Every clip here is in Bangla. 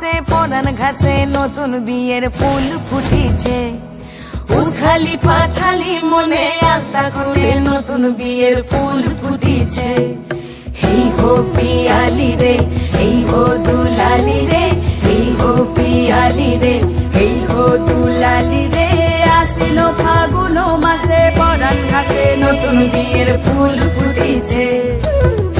মাসে পরান ঘাসে নতুন বিয়ের ফুল ফুটিছে। উথালি পাথালি মনে আলতা করে নতুন বিয়ের ফুল ফুটিছে। এই হো পিয়ালি রে, এই হো দুলালি রে, এই হো পিয়ালি রে, এই হো দুলালি রে। আসিল ফাগুন মাসে পরান ঘাসে নতুন বিয়ের ফুল ফুটিছে।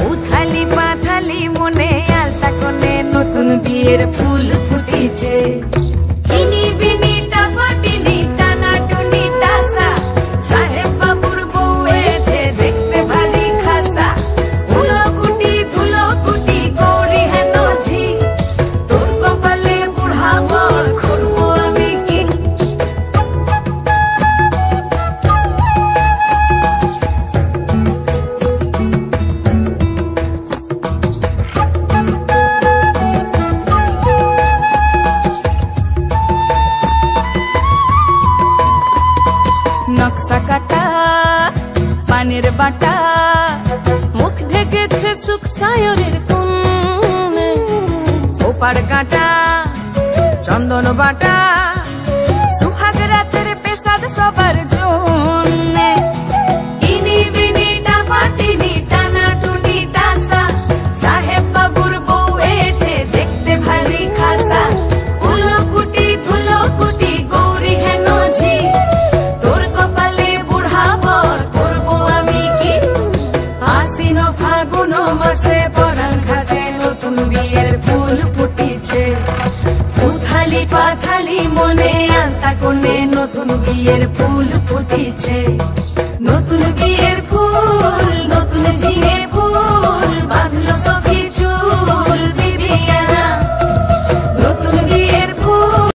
উথালি পাথালি মনে আলতা করে নতুন বিয়ের ফুল ফুটিছে। ইনি বিনি টাপাটিনি টানা টুনি টাসা, সাহেব বাবুর বউ এসে দেখতে ভারী খাসা। ধুলো কুটি গৌরী হেন ঝি, তোর কপালে বুড়া বর করবো আমি কি। নকশা কাটা পানের বাটা, মুখ ঢেকেছে সুখ সায়রের কোণে। ওপার কাটা চন্দন বাটা, সুহাগ রাতের পেশাদ সবার জন্যে। ইনি বিনি টাপাটিনি টানা টুনি টাসা, সাহেব বাবুর বউ এসে দেখতে ভারী খাসা। ধুলো কুটি গৌরী হেন ঝি, তোর কপালে বুড়া বর করবো আমি কি। আশ্বিন ফাগুন মাসে পরান ঘাসে নতুন বিয়ের ফুল ফুটিছে। উথালি পাথালি মনে আলতা কোণে নতুন বিয়ের ফুল ফুটিছে।